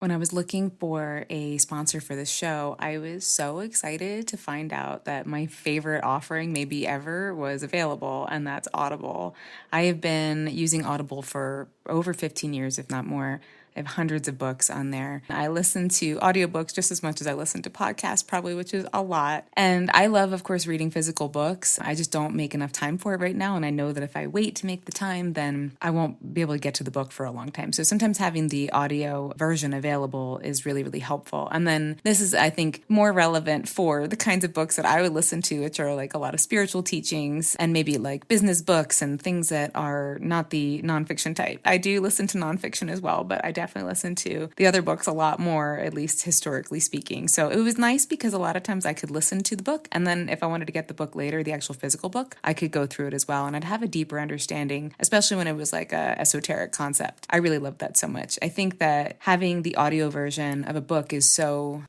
When I was looking for a sponsor for this show, I was so excited to find out that my favorite offering, maybe ever, was available, and that's Audible. I have been using Audible for over 15 years, if not more. I have hundreds of books on there. I listen to audiobooks just as much as I listen to podcasts, probably, which is a lot. And I love, of course, reading physical books. I just don't make enough time for it right now. And I know that if I wait to make the time, then I won't be able to get to the book for a long time. So sometimes having the audio version available is really, really helpful. And then this is, I think, more relevant for the kinds of books that I would listen to, which are like a lot of spiritual teachings and maybe like business books and things that are not the nonfiction type. I do listen to nonfiction as well, but I definitely listen to the other books a lot more, at least historically speaking. So it was nice because a lot of times I could listen to the book, and then if I wanted to get the book later, the actual physical book, I could go through it as well, and I'd have a deeper understanding, especially when it was like a esoteric concept. I really loved that so much. I think that having the audio version of a book is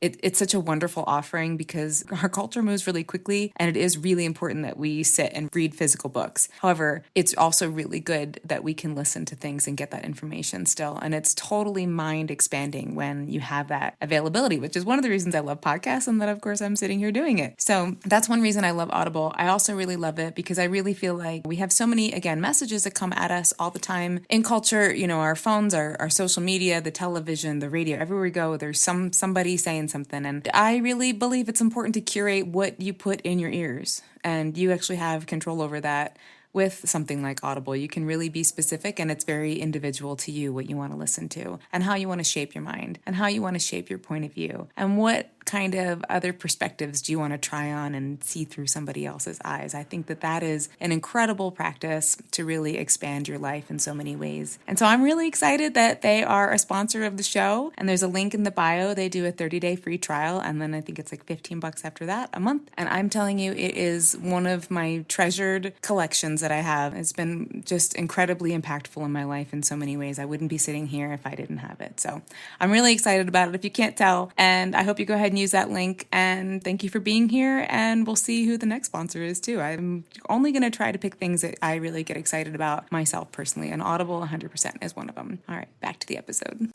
it's such a wonderful offering because our culture moves really quickly, and it is really important that we sit and read physical books. However, it's also really good that we can listen to things and get that information still, and it's totally mind expanding when you have that availability, which is one of the reasons I love podcasts, and that of course I'm sitting here doing it. So that's one reason I love Audible. I also really love it because I really feel like we have so many, again, messages that come at us all the time in culture. You know, our phones, our social media, the television, the radio, everywhere we go, there's somebody saying something. And I really believe it's important to curate what you put in your ears, and you actually have control over that. With something like Audible, you can really be specific, and it's very individual to you what you want to listen to and how you want to shape your mind and how you want to shape your point of view and what kind of other perspectives do you want to try on and see through somebody else's eyes. I think that is an incredible practice to really expand your life in so many ways. And so I'm really excited that they are a sponsor of the show, and there's a link in the bio. They do a 30-day free trial, and then I think it's like $15 after that a month. And I'm telling you, it is one of my treasured collections that I have. It's been just incredibly impactful in my life in so many ways. I wouldn't be sitting here if I didn't have it. So I'm really excited about it if you can't tell. And I hope you go ahead and use that link. And thank you for being here. And we'll see who the next sponsor is too. I'm only going to try to pick things that I really get excited about myself personally. And Audible 100% is one of them. All right, back to the episode.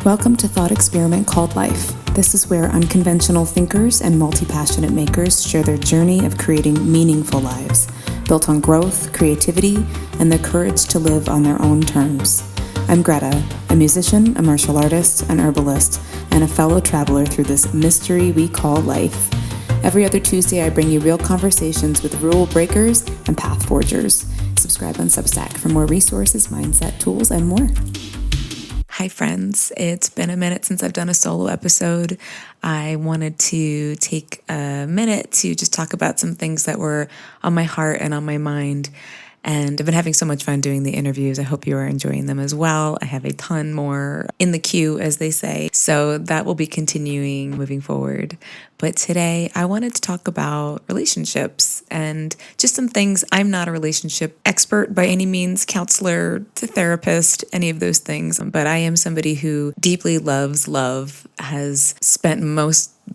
Welcome to Thought Experiment Called Life. This is where unconventional thinkers and multi-passionate makers share their journey of creating meaningful lives, built on growth, creativity, and the courage to live on their own terms. I'm Greta, a musician, a martial artist, an herbalist, and a fellow traveler through this mystery we call life. Every other Tuesday, I bring you real conversations with rule breakers and path forgers. Subscribe on Substack for more resources, mindset, tools, and more. Hi friends, it's been a minute since I've done a solo episode. I wanted to take a minute to just talk about some things that were on my heart and on my mind. And I've been having so much fun doing the interviews. I hope you are enjoying them as well. I have a ton more in the queue, as they say. So that will be continuing moving forward. But today I wanted to talk about relationships and just some things. I'm not a relationship expert by any means, counselor, therapist, any of those things. But I am somebody who deeply loves love, has spent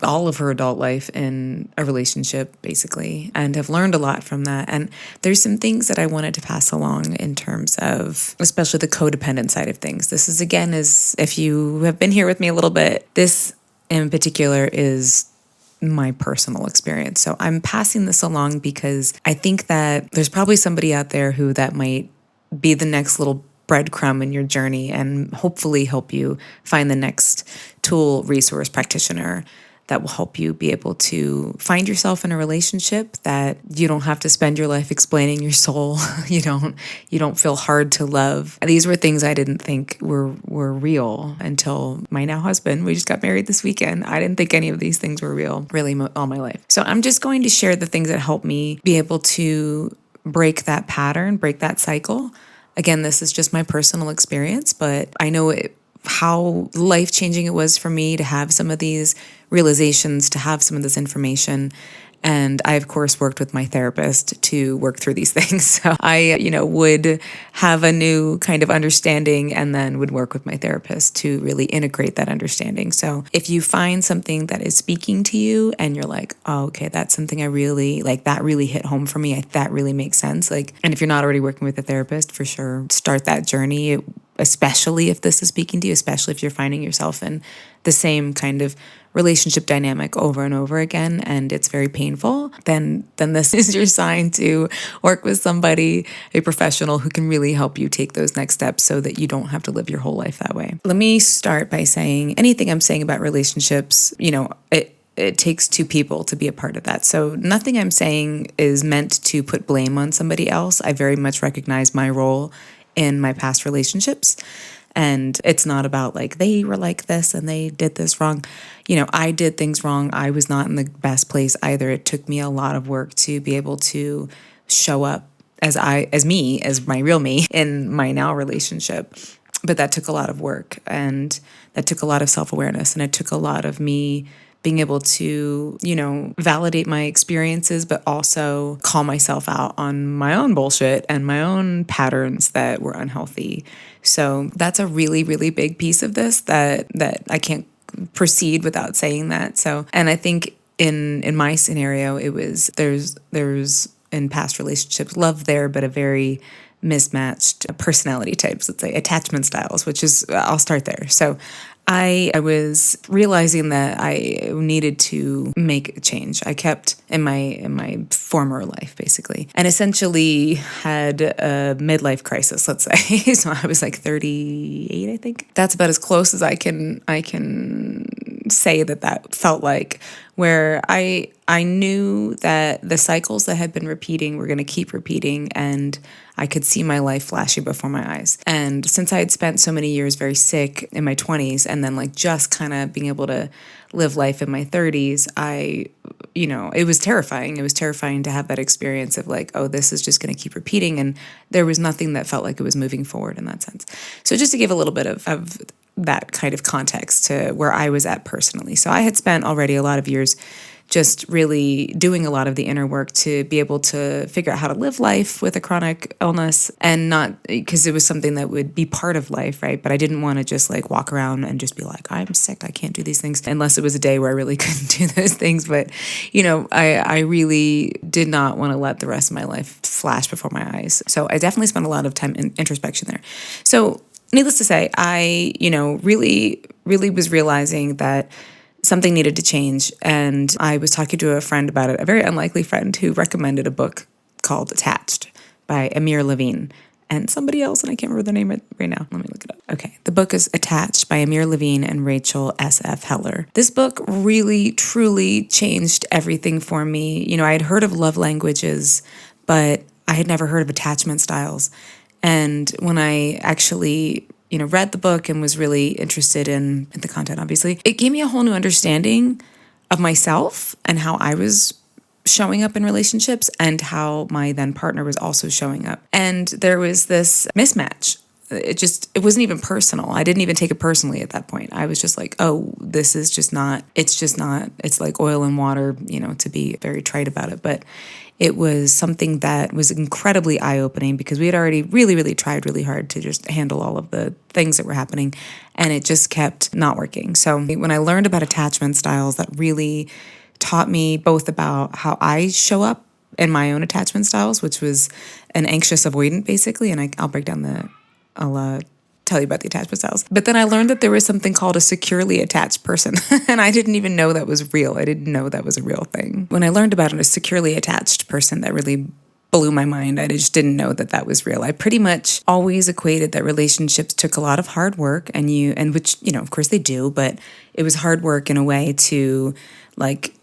all of her adult life in a relationship, basically, and have learned a lot from that. And there's some things that I wanted to pass along in terms of, especially the codependent side of things. This is, again, if you have been here with me a little bit, this in particular is my personal experience. So I'm passing this along because I think that there's probably somebody out there who that might be the next little breadcrumb in your journey and hopefully help you find the next tool, resource, practitioner that will help you be able to find yourself in a relationship that you don't have to spend your life explaining your soul. You don't feel hard to love. These were things I didn't think were real until my now husband. We just got married this weekend. I didn't think any of these things were real really all my life. So I'm just going to share the things that help me be able to break that pattern, break that cycle. Again, this is just my personal experience, but I know how life-changing it was for me to have some of these realizations, to have some of this information. And I, of course, worked with my therapist to work through these things. So I, would have a new kind of understanding and then would work with my therapist to really integrate that understanding. So if you find something that is speaking to you and you're like, oh, okay, that's something I really like, that really hit home for me. That really makes sense. And if you're not already working with a therapist, for sure, start that journey. especially if this is speaking to you, especially if you're finding yourself in the same kind of relationship dynamic over and over again and it's very painful, then this is your sign to work with somebody, a professional who can really help you take those next steps so that you don't have to live your whole life that way. Let me start by saying anything I'm saying about relationships, it takes two people to be a part of that. So nothing I'm saying is meant to put blame on somebody else. I very much recognize my role in my past relationships. And it's not about like, they were like this and they did this wrong. I did things wrong. I was not in the best place either. It took me a lot of work to be able to show up as my real me in my now relationship. But that took a lot of work and that took a lot of self-awareness, and it took a lot of me being able to, validate my experiences, but also call myself out on my own bullshit and my own patterns that were unhealthy. So that's a really, really big piece of this that I can't proceed without saying that. So, and I think in my scenario, it was, there's in past relationships, love there, but a very mismatched personality types, let's say attachment styles, which is, I'll start there. So I was realizing that I needed to make a change. I kept in my former life, basically, and essentially had a midlife crisis, let's say. So I was like 38, I think. That's about as close as I can say that felt like, where I knew that the cycles that had been repeating were going to keep repeating, and I could see my life flashing before my eyes. And since I had spent so many years very sick in my 20s and then like just kind of being able to live life in my 30s, it was terrifying. It was terrifying to have that experience of like, oh, this is just going to keep repeating. And there was nothing that felt like it was moving forward in that sense. So just to give a little bit of that kind of context to where I was at personally. So I had spent already a lot of years just really doing a lot of the inner work to be able to figure out how to live life with a chronic illness, and not because it was something that would be part of life, right? But I didn't want to just like walk around and just be like, I'm sick, I can't do these things, unless it was a day where I really couldn't do those things. But, I really did not want to let the rest of my life flash before my eyes. So I definitely spent a lot of time in introspection there. So needless to say, I, really, really was realizing that something needed to change. And I was talking to a friend about it, a very unlikely friend who recommended a book called Attached by Amir Levine and somebody else, and I can't remember the name right now. Let me look it up. Okay, the book is Attached by Amir Levine and Rachel S.F. Heller. This book really, truly changed everything for me. I had heard of love languages, but I had never heard of attachment styles. And when I actually read the book and was really interested in the content, obviously, it gave me a whole new understanding of myself and how I was showing up in relationships and how my then partner was also showing up. And there was this mismatch. It wasn't even personal. I didn't even take it personally at that point. I was just like, oh, this is just not, it's like oil and water, to be very trite about it. But it was something that was incredibly eye-opening because we had already really, really tried really hard to just handle all of the things that were happening, and it just kept not working. So when I learned about attachment styles, that really taught me both about how I show up in my own attachment styles, which was an anxious avoidant, basically, and I'll break down I'll tell you about the attachment styles. But then I learned that there was something called a securely attached person, and I didn't even know that was real. I didn't know that was a real thing. When I learned about a securely attached person, that really blew my mind. I just didn't know that was real. I pretty much always equated that relationships took a lot of hard work, and which, of course they do, but it was hard work in a way to like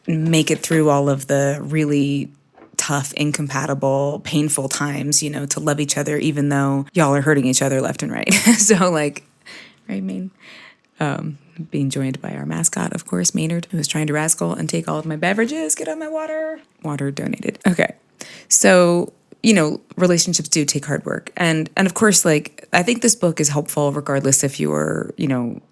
make it through all of the really tough, incompatible, painful times, to love each other, even though y'all are hurting each other left and right. So like, right, Maine? Being joined by our mascot, of course, Maynard, who was trying to rascal and take all of my beverages, get on my water. Water donated. Okay. So, relationships do take hard work. And of course, like, I think this book is helpful regardless if you're,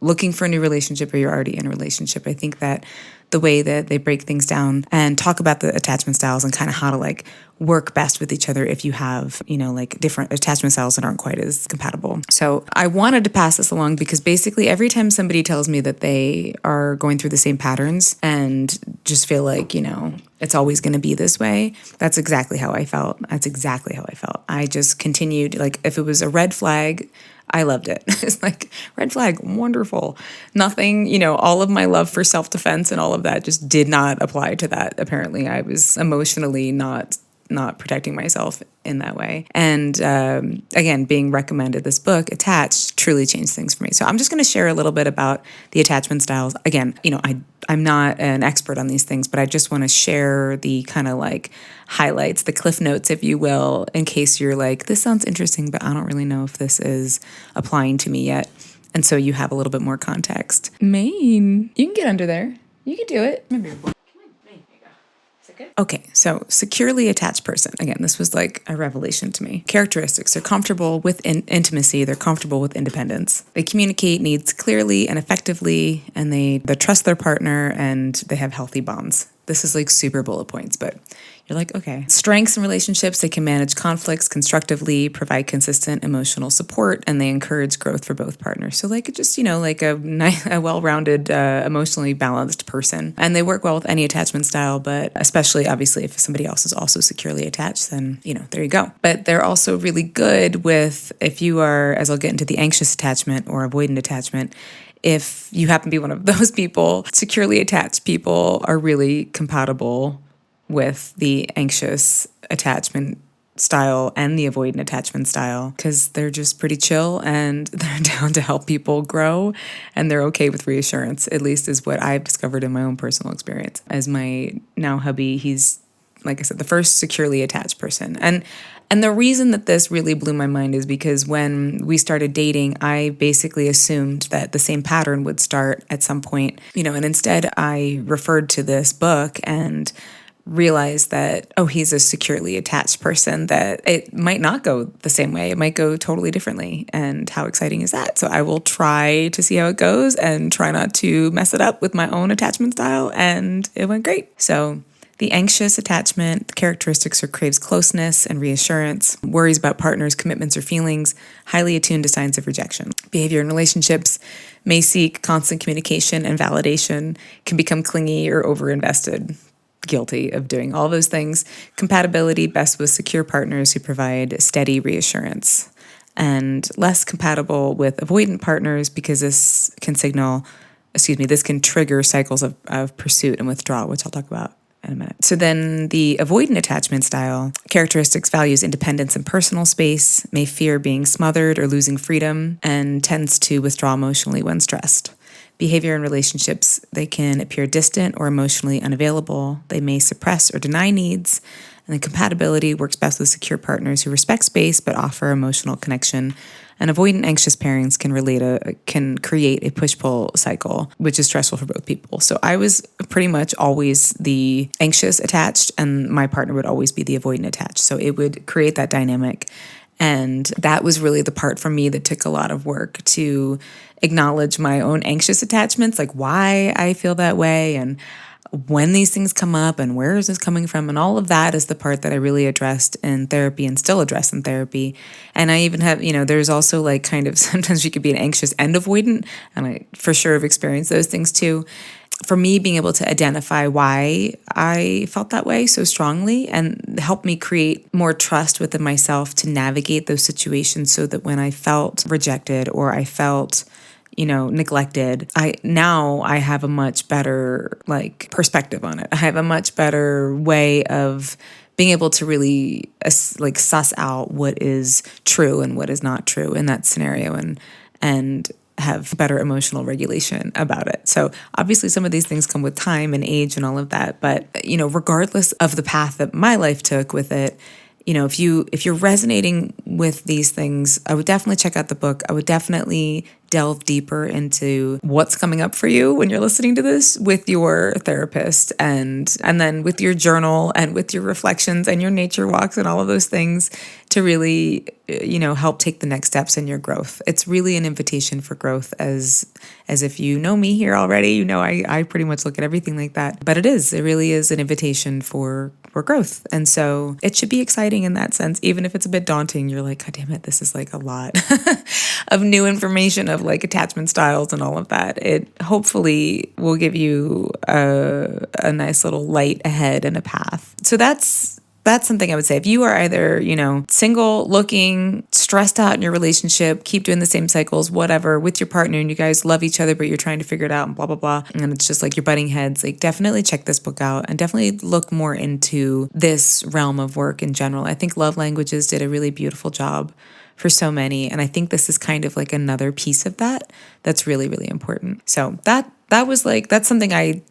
looking for a new relationship or you're already in a relationship. I think that the way that they break things down and talk about the attachment styles and kind of how to like work best with each other if you have, like different attachment styles that aren't quite as compatible. So I wanted to pass this along because basically every time somebody tells me that they are going through the same patterns and just feel like, it's always going to be this way, that's exactly how I felt. I just continued, like if it was a red flag, I loved it. It's like, red flag, wonderful. Nothing, all of my love for self-defense and all of that just did not apply to that. Apparently, I was emotionally not protecting myself in that way. And again, being recommended this book, Attached, truly changed things for me. So I'm just going to share a little bit about the attachment styles. Again, I'm not an expert on these things, but I just want to share the kind of like highlights, the cliff notes, if you will, in case you're like, this sounds interesting, but I don't really know if this is applying to me yet. And so you have a little bit more context. Maine, you can get under there. You can do it. Remember your book. Okay, so securely attached person. Again, this was like a revelation to me. Characteristics: they're comfortable with intimacy, they're comfortable with independence. They communicate needs clearly and effectively, and they trust their partner, and they have healthy bonds. This is like super bullet points, but you're like, okay. Strengths in relationships: they can manage conflicts constructively, provide consistent emotional support, and they encourage growth for both partners. So like just, like a well-rounded, emotionally balanced person. And they work well with any attachment style, but especially obviously if somebody else is also securely attached, then, there you go. But they're also really good with, if you are, as I'll get into the anxious attachment or avoidant attachment, if you happen to be one of those people, securely attached people are really compatible with the anxious attachment style and the avoidant attachment style, because they're just pretty chill and they're down to help people grow, and they're okay with reassurance, at least is what I've discovered in my own personal experience. As my now hubby, he's, like I said, the first securely attached person. And the reason that this really blew my mind is because when we started dating, I basically assumed that the same pattern would start at some point, and instead I referred to this book and realized that, he's a securely attached person, that it might not go the same way. It might go totally differently. And how exciting is that? So I will try to see how it goes and try not to mess it up with my own attachment style. And it went great. So the anxious attachment characteristics are craves closeness and reassurance, worries about partners' commitments or feelings, highly attuned to signs of rejection. Behavior in relationships may seek constant communication and validation, can become clingy or overinvested. Guilty of doing all those things. Compatibility best with secure partners who provide steady reassurance. And less compatible with avoidant partners because this can trigger cycles of pursuit and withdrawal, which I'll talk about in a minute. So then the avoidant attachment style characteristics values independence and personal space, may fear being smothered or losing freedom, and tends to withdraw emotionally when stressed. Behavior in relationships: they can appear distant or emotionally unavailable. They may suppress or deny needs. And then compatibility works best with secure partners who respect space but offer emotional connection. And avoidant anxious pairings can create a push-pull cycle, which is stressful for both people. So I was pretty much always the anxious attached, and my partner would always be the avoidant attached. So it would create that dynamic. And that was really the part for me that took a lot of work to acknowledge my own anxious attachments, like why I feel that way and when these things come up and where is this coming from. And all of that is the part that I really addressed in therapy and still address in therapy. And I even have, there's also like kind of sometimes you could be an anxious and avoidant. And I for sure have experienced those things too. For me, being able to identify why I felt that way so strongly and help me create more trust within myself to navigate those situations, so that when I felt rejected or I felt neglected, I have a much better perspective on it. I have a much better way of being able to really suss out what is true and what is not true in that scenario, and have better emotional regulation about it. So obviously some of these things come with time and age and all of that, but regardless of the path that my life took with it, if you're resonating with these things, I would definitely check out the book. I would definitely delve deeper into what's coming up for you when you're listening to this with your therapist, and then with your journal and with your reflections and your nature walks and all of those things to really help take the next steps in your growth. It's really an invitation for growth, as if you know me here already, I pretty much look at everything like that. But it really is an invitation for growth. And so it should be exciting in that sense, even if it's a bit daunting. You're like, God damn it, this is like a lot of new information of attachment styles and all of that. It hopefully will give you a nice little light ahead and a path. So that's that's something I would say. If you are either, single, looking, stressed out in your relationship, keep doing the same cycles, whatever, with your partner, and you guys love each other, but you're trying to figure it out and blah, blah, blah, and it's just like you're butting heads, like definitely check this book out and definitely look more into this realm of work in general. I think Love Languages did a really beautiful job for so many. And I think this is kind of like another piece of that that's really, really important. So that was like, that's something I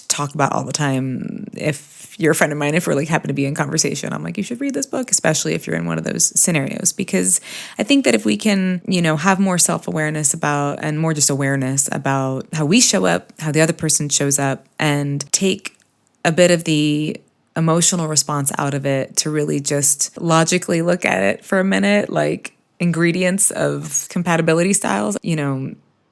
talk about all the time. If you're a friend of mine, if we're like happen to be in conversation, I'm like, you should read this book, especially if you're in one of those scenarios, because I think that if we can, have more self-awareness about, and more just awareness about how we show up, how the other person shows up, and take a bit of the emotional response out of it to really just logically look at it for a minute, like ingredients of compatibility styles,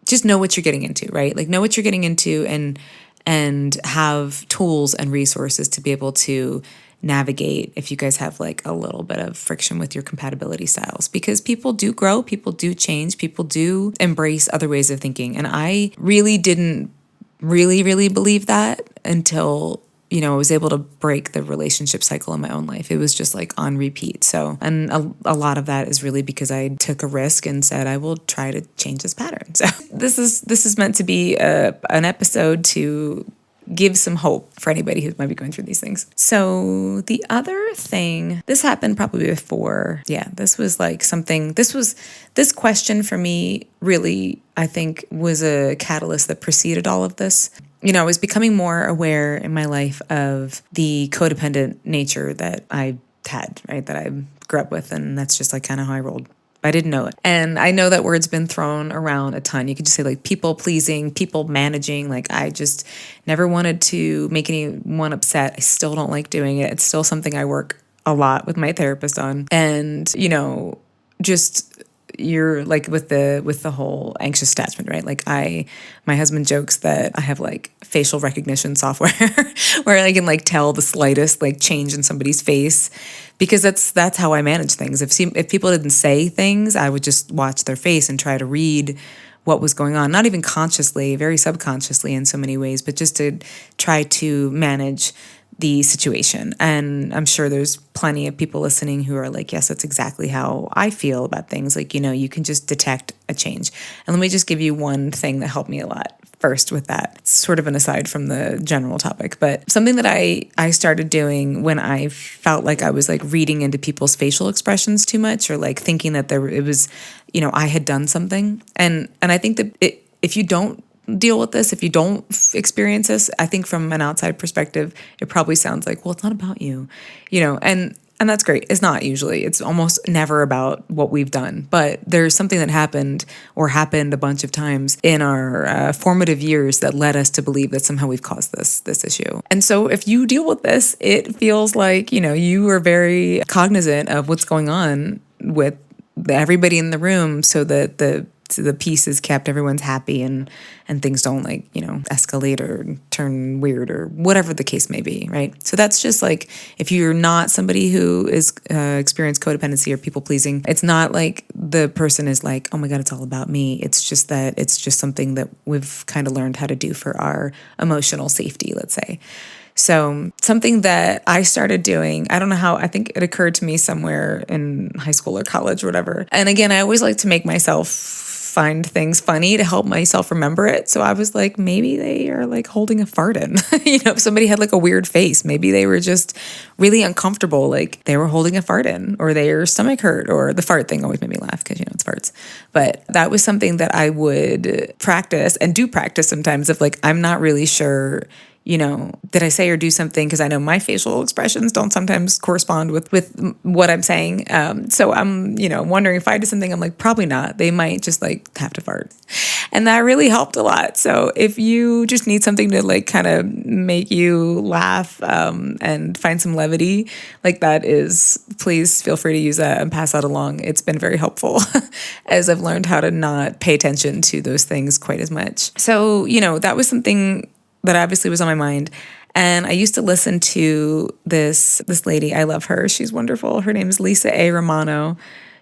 just know what you're getting into, right? Like know what you're getting into and have tools and resources to be able to navigate if you guys have like a little bit of friction with your compatibility styles, because people do grow, people do change, people do embrace other ways of thinking. And I really didn't really believe that until I was able to break the relationship cycle in my own life. It was just like on repeat. So, and a lot of that is really because I took a risk and said, I will try to change this pattern. So this is meant to be an episode to give some hope for anybody who might be going through these things. So the other thing, this happened probably before. Yeah, this was like something, this question for me really, I think, was a catalyst that preceded all of this. I was becoming more aware in my life of the codependent nature that I had, right? That I grew up with. And that's just like kind of how I rolled. I didn't know it. And I know that word's been thrown around a ton. You could just say like people pleasing, people managing. Like I just never wanted to make anyone upset. I still don't like doing it. It's still something I work a lot with my therapist on. And, just you're like with the whole anxious attachment, right? Like my husband jokes that I have like facial recognition software where I can like tell the slightest like change in somebody's face, because that's how I manage things. If people didn't say things, I would just watch their face and try to read what was going on, not even consciously, very subconsciously in so many ways, but just to try to manage the situation. And I'm sure there's plenty of people listening who are like, yes, that's exactly how I feel about things. Like, you can just detect a change. And let me just give you one thing that helped me a lot first with that. It's sort of an aside from the general topic, but something that I started doing when I felt like I was like reading into people's facial expressions too much, or like thinking that it was, I had done something. And I think that if you don't deal with this, if you don't experience this, I think from an outside perspective, it probably sounds like, well, it's not about you, and that's great. It's not usually. It's almost never about what we've done. But there's something that happened a bunch of times in our formative years that led us to believe that somehow we've caused this issue. And so if you deal with this, it feels like, you are very cognizant of what's going on with everybody in the room, so that the peace is kept, everyone's happy, and things don't like, escalate or turn weird or whatever the case may be, right? So that's just like, if you're not somebody who is experienced codependency or people pleasing, it's not like the person is like, oh my God, it's all about me. It's just that it's just something that we've kind of learned how to do for our emotional safety, let's say. So something that I started doing, I don't know how, I think it occurred to me somewhere in high school or college or whatever. And again, I always like to make myself find things funny to help myself remember it. So I was like, maybe they are like holding a fart in. If somebody had like a weird face, maybe they were just really uncomfortable, like they were holding a fart in, or their stomach hurt, or the fart thing always made me laugh because, it's farts. But that was something that I would practice and do practice sometimes, of like, I'm not really sure, did I say or do something? Because I know my facial expressions don't sometimes correspond with what I'm saying. So I'm, wondering if I did something, I'm like, probably not. They might just like have to fart. And that really helped a lot. So if you just need something to like kind of make you laugh and find some levity, like that is, please feel free to use that and pass that along. It's been very helpful as I've learned how to not pay attention to those things quite as much. So, that was something that obviously was on my mind. And I used to listen to this lady. I love her. She's wonderful. Her name is Lisa A. Romano,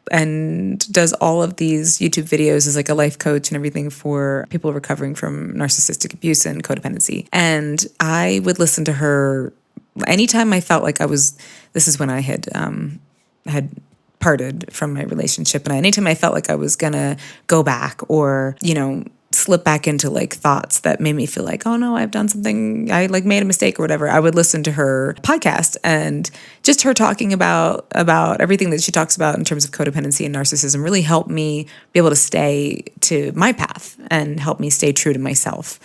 and does all of these YouTube videos as like a life coach and everything for people recovering from narcissistic abuse and codependency. And I would listen to her anytime I felt like this is when I had parted from my relationship. And anytime I felt like I was gonna go back or, slip back into like thoughts that made me feel like, oh no, I've done something, I like made a mistake or whatever, I would listen to her podcast, and just her talking about everything that she talks about in terms of codependency and narcissism really helped me be able to stay to my path and help me stay true to myself.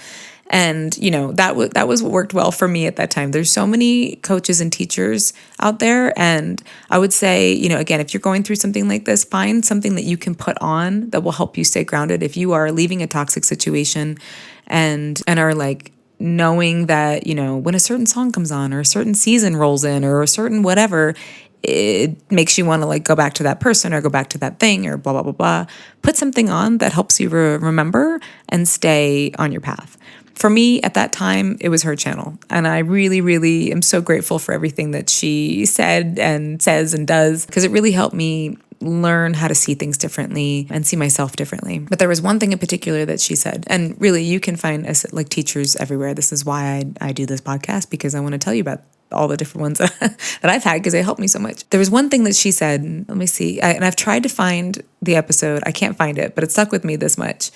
And, that was what worked well for me at that time. There's so many coaches and teachers out there. And I would say, again, if you're going through something like this, find something that you can put on that will help you stay grounded. If you are leaving a toxic situation and are like knowing that, when a certain song comes on or a certain season rolls in or a certain whatever, it makes you want to like go back to that person or go back to that thing or blah, blah, blah, blah. Put something on that helps you remember and stay on your path. For me, at that time, it was her channel. And I really, really am so grateful for everything that she said and says and does, because it really helped me learn how to see things differently and see myself differently. But there was one thing in particular that she said, and really you can find like teachers everywhere. This is why I do this podcast, because I want to tell you about all the different ones that I've had, because they helped me so much. There was one thing that she said, let me see, and I've tried to find the episode. I can't find it, but it stuck with me this much.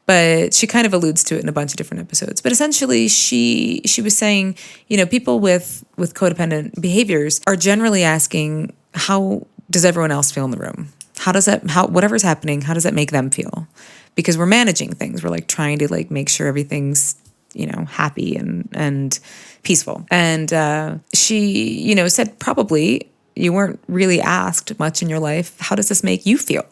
But she kind of alludes to it in a bunch of different episodes. But essentially, she was saying, people with codependent behaviors are generally asking, how does everyone else feel in the room? Whatever's happening, how does that make them feel? Because we're managing things. We're like trying to like make sure everything's, happy and peaceful. And she, said probably you weren't really asked much in your life, how does this make you feel?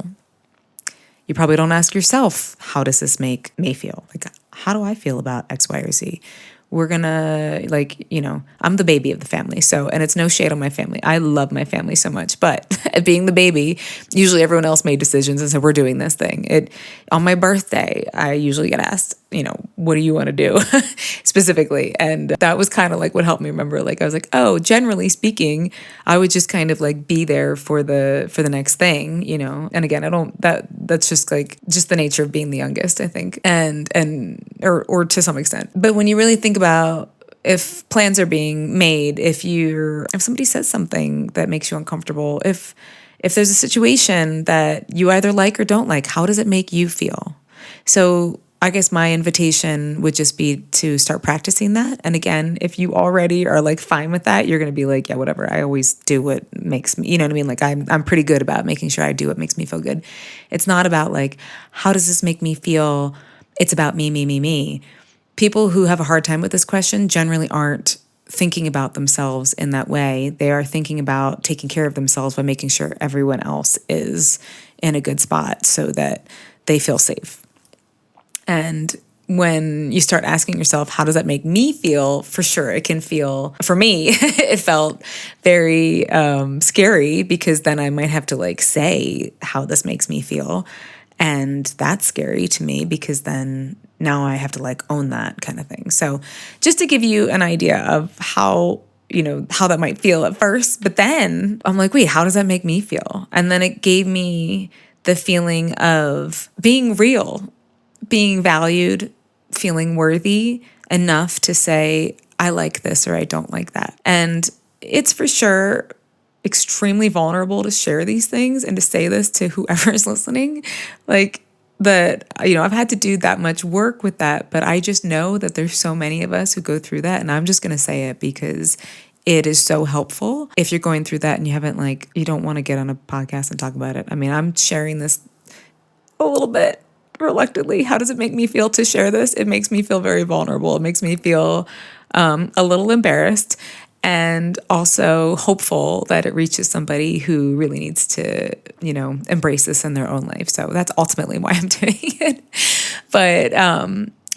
You probably don't ask yourself, how does this make me feel? Like, how do I feel about X, Y, or Z? We're gonna I'm the baby of the family. So, and it's no shade on my family. I love my family so much, but being the baby, usually everyone else made decisions and said, we're doing this thing. On my birthday, I usually get asked, what do you want to do specifically? And that was kind of like what helped me remember. Like, I was like, oh, generally speaking, I would just kind of like be there for the next thing, And again, that's just the nature of being the youngest, I think. Or to some extent. But when you really think about if plans are being made, if somebody says something that makes you uncomfortable, if there's a situation that you either like or don't like, how does it make you feel? So I guess my invitation would just be to start practicing that. And again, if you already are like fine with that, you're going to be like, yeah, whatever. I always do what makes me, you know what I mean? Like I'm pretty good about making sure I do what makes me feel good. It's not about like, how does this make me feel? It's about me, me, me, me. People who have a hard time with this question generally aren't thinking about themselves in that way. They are thinking about taking care of themselves by making sure everyone else is in a good spot so that they feel safe. And when you start asking yourself, how does that make me feel? For sure, it can feel, for me, it felt very scary, because then I might have to like say how this makes me feel. And that's scary to me, because then now I have to like own that kind of thing. So just to give you an idea of how that might feel at first, but then I'm like, wait, how does that make me feel? And then it gave me the feeling of being real, being valued, feeling worthy enough to say, I like this or I don't like that. And it's for sure extremely vulnerable to share these things and to say this to whoever is listening. Like that, I've had to do that much work with that, but I just know that there's so many of us who go through that. And I'm just going to say it because it is so helpful. If you're going through that and you don't want to get on a podcast and talk about it. I mean, I'm sharing this a little bit reluctantly. How does it make me feel to share this? It makes me feel very vulnerable. It makes me feel a little embarrassed, and also hopeful that it reaches somebody who really needs to, embrace this in their own life. So that's ultimately why I'm doing it. But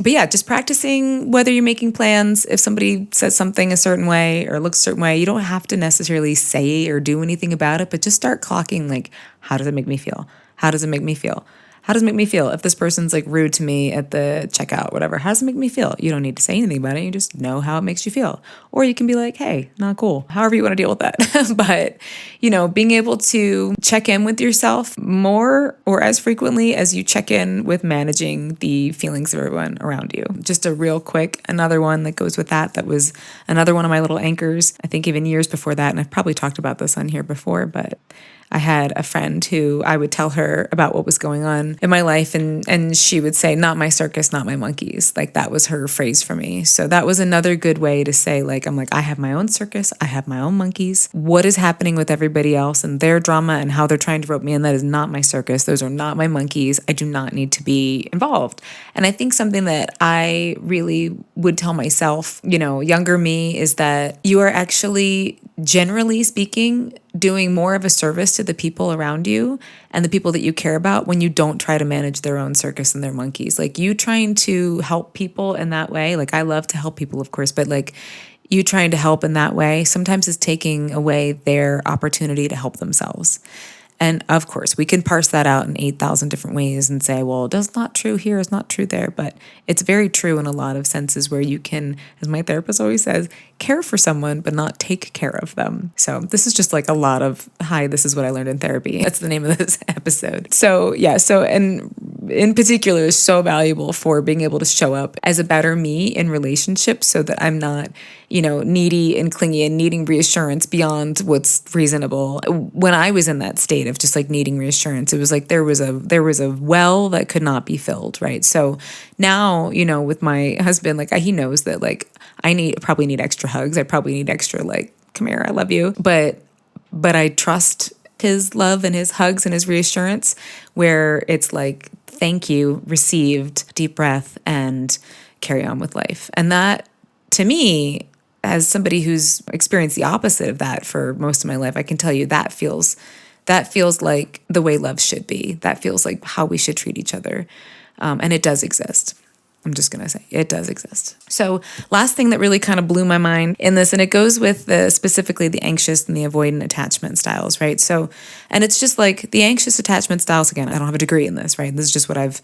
yeah, just practicing whether you're making plans. If somebody says something a certain way or looks a certain way, you don't have to necessarily say or do anything about it, but just start clocking, like, how does it make me feel? How does it make me feel? How does it make me feel? If this person's like rude to me at the checkout, whatever, how does it make me feel? You don't need to say anything about it. You just know how it makes you feel. Or you can be like, hey, not cool. However you want to deal with that. But, being able to check in with yourself more or as frequently as you check in with managing the feelings of everyone around you. Just a real quick, another one that goes with that was another one of my little anchors, I think even years before that. And I've probably talked about this on here before, but I had a friend who I would tell her about what was going on in my life, and she would say, not my circus, not my monkeys. Like, that was her phrase for me. So that was another good way to say, like, I'm like, I have my own circus, I have my own monkeys. What is happening with everybody else and their drama and how they're trying to rope me in, that is not my circus. Those are not my monkeys. I do not need to be involved. And I think something that I really would tell myself, younger me, is that you are actually, generally speaking, doing more of a service to the people around you and the people that you care about when you don't try to manage their own circus and their monkeys. Like, you trying to help people in that way. Like, I love to help people, of course, but like, you trying to help in that way sometimes is taking away their opportunity to help themselves. And of course, we can parse that out in 8,000 different ways and say, well, that's not true here, it's not true there. But it's very true in a lot of senses where you can, as my therapist always says, care for someone, but not take care of them. So this is just like a lot of, hi, this is what I learned in therapy. That's the name of this episode. So yeah, and in particular is so valuable for being able to show up as a better me in relationships so that I'm not, needy and clingy and needing reassurance beyond what's reasonable. When I was in that state of just like needing reassurance, it was like there was a well that could not be filled, right? So now, with my husband, like he knows that like I probably need extra hugs. I probably need extra like, come here, I love you. But I trust his love and his hugs and his reassurance, where it's like, thank you, received, deep breath, and carry on with life. And that, to me, as somebody who's experienced the opposite of that for most of my life, I can tell you that feels like the way love should be. That feels like how we should treat each other. And it does exist. I'm just going to say it does exist. So last thing that really kind of blew my mind in this, and it goes with specifically the anxious and the avoidant attachment styles, right? So, and it's just like the anxious attachment styles, again, I don't have a degree in this, right? This is just what I've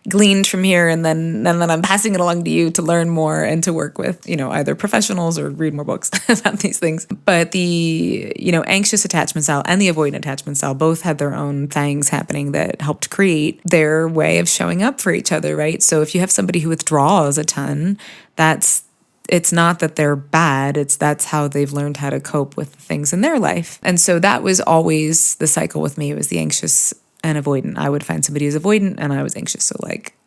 gleaned from here. And then I'm passing it along to you to learn more and to work with, either professionals or read more books about these things. But the, anxious attachment style and the avoidant attachment style both had their own things happening that helped create their way of showing up for each other, right? So if you have somebody who withdraws a ton, it's not that they're bad, that's how they've learned how to cope with things in their life. And so that was always the cycle with me. It was the anxious and avoidant. I would find somebody who's avoidant and I was anxious.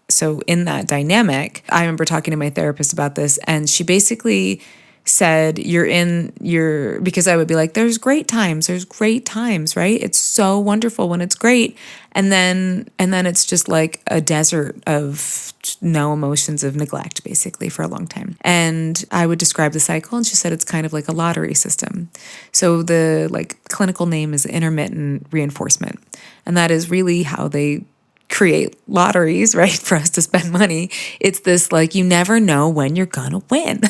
So in that dynamic, I remember talking to my therapist about this, and she basically said, because I would be like, there's great times, right? It's so wonderful when it's great. And then it's just like a desert of no emotions, of neglect, basically, for a long time. And I would describe the cycle, and she said it's kind of like a lottery system. So the clinical name is intermittent reinforcement. And that is really how they create lotteries, right, for us to spend money. It's this you never know when you're gonna win.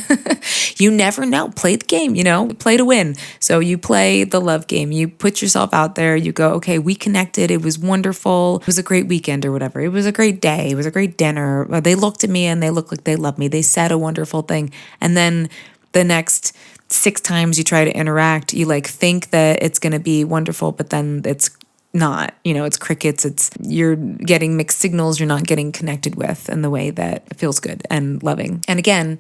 You never know. Play the game, play to win. So you play the love game. You put yourself out there. You go, okay, we connected. It was wonderful. It was a great weekend or whatever. It was a great day. It was a great dinner. They looked at me and they looked like they loved me. They said a wonderful thing. And then the next 6 times you try to interact, you think that it's going to be wonderful, but then it's not, it's crickets. You're getting mixed signals. You're not getting connected with in the way that feels good and loving. And again,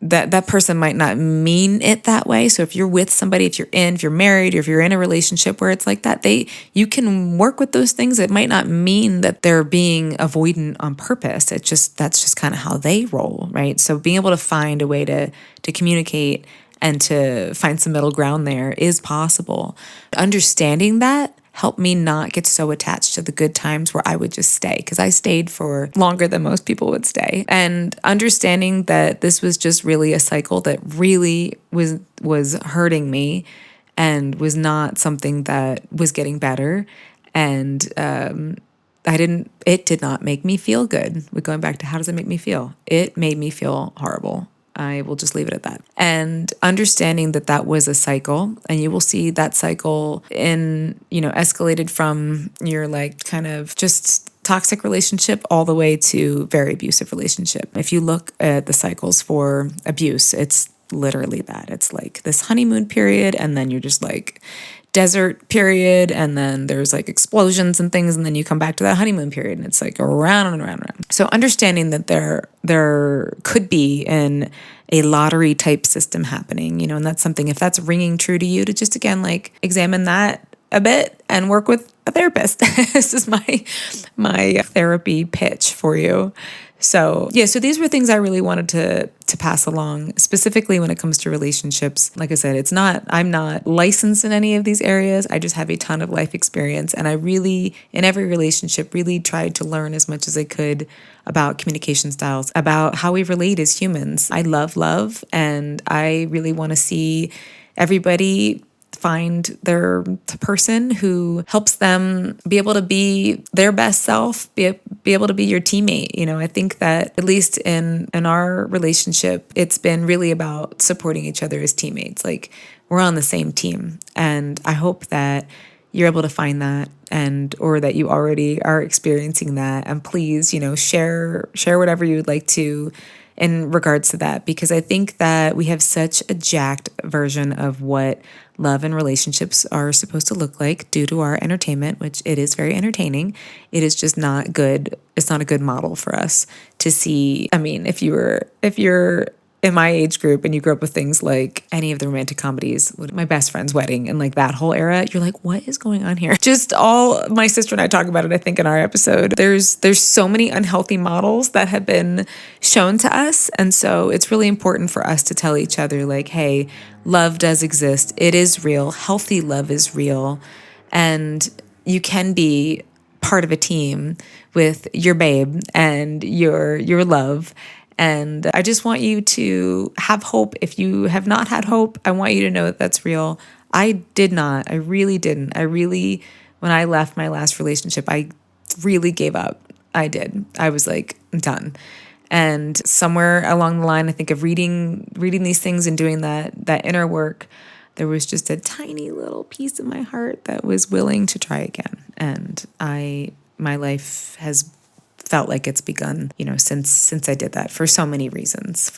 that person might not mean it that way. So if you're with somebody, if you're married, or if you're in a relationship where it's like that, you can work with those things. It might not mean that they're being avoidant on purpose. That's just kind of how they roll, right? So being able to find a way to communicate and to find some middle ground there is possible. Understanding that helped me not get so attached to the good times where I would just stay, because I stayed for longer than most people would stay. And understanding that this was just really a cycle that really was hurting me and was not something that was getting better. And it did not make me feel good. We're going back to, how does it make me feel? It made me feel horrible. I will just leave it at that. And understanding that was a cycle, and you will see that cycle escalated from your kind of just toxic relationship all the way to very abusive relationship. If you look at the cycles for abuse, it's literally that. It's like this honeymoon period, and then you're just like desert period, and then there's like explosions and things, and then you come back to that honeymoon period, and it's like around and around and around. So understanding that there could be a lottery type system happening, and that's something, if that's ringing true to you, to just again like examine that a bit and work with a therapist. This is my therapy pitch for you. So these were things I really wanted to pass along, specifically when it comes to relationships. Like I said, I'm not licensed in any of these areas. I just have a ton of life experience. And I really, in every relationship, really tried to learn as much as I could about communication styles, about how we relate as humans. I love love, and I really want to see everybody find their person who helps them be able to be their best self, be able to be your teammate. I think that at least in our relationship, it's been really about supporting each other as teammates. Like, we're on the same team. And I hope that you're able to find that, or that you already are experiencing that. And please, share whatever you would like to in regards to that, because I think that we have such a jacked version of what love and relationships are supposed to look like due to our entertainment, which it is very entertaining. It is just not good. It's not a good model for us to see. I mean, if you're in my age group and you grew up with things like any of the romantic comedies, My Best Friend's Wedding, and like that whole era, you're like, what is going on here? Just all, my sister and I talk about it, I think, in our episode. There's so many unhealthy models that have been shown to us. And so it's really important for us to tell each other, like, hey, love does exist. It is real. Healthy love is real. And you can be part of a team with your babe and your love. And I just want you to have hope. If you have not had hope, I want you to know that that's real. I did not. I really didn't. When I left my last relationship, I really gave up. I did. I was like, I'm done. And somewhere along the line, I think of reading these things and doing that inner work, there was just a tiny little piece of my heart that was willing to try again. And my life has felt like it's begun, since I did that for so many reasons,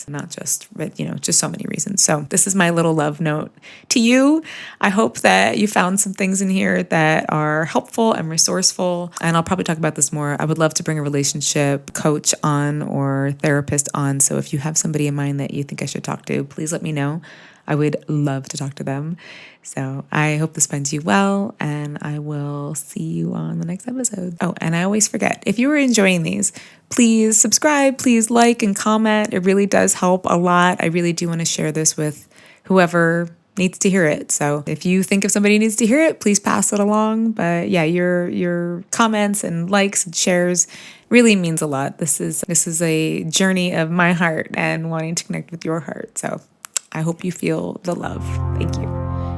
not just, but, just so many reasons. So this is my little love note to you. I hope that you found some things in here that are helpful and resourceful. And I'll probably talk about this more. I would love to bring a relationship coach on or therapist on. So if you have somebody in mind that you think I should talk to, please let me know. I would love to talk to them. So I hope this finds you well, and I will see you on the next episode. Oh, and I always forget, if you are enjoying these, please subscribe, please like and comment. It really does help a lot. I really do want to share this with whoever needs to hear it. So if you think of somebody who needs to hear it, please pass it along. But yeah, your comments and likes and shares really means a lot. This is a journey of my heart and wanting to connect with your heart. So I hope you feel the love. Thank you.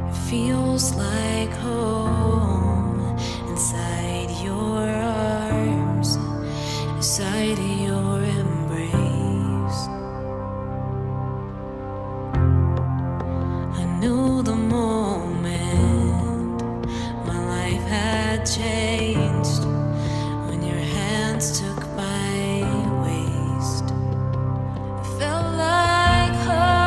It feels like home inside your arms, inside your embrace. I knew the moment my life had changed when your hands took my waist. It felt like home.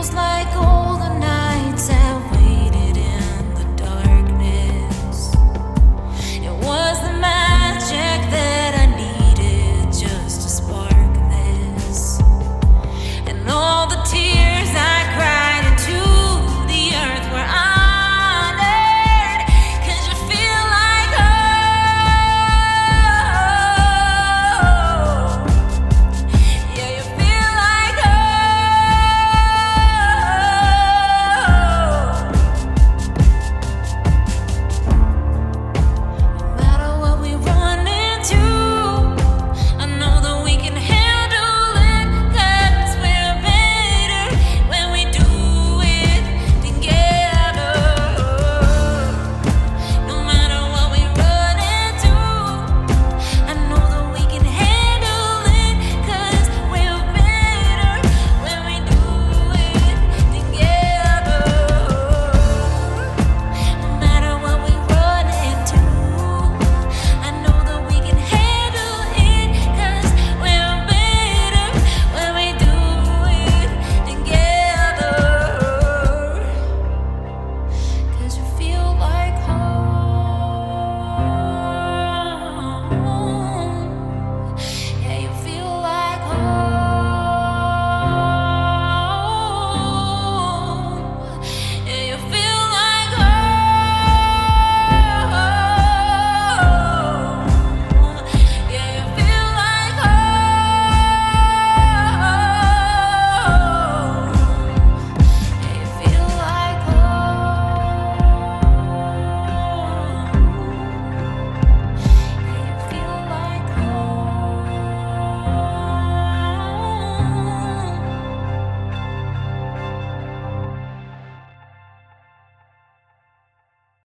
feels like a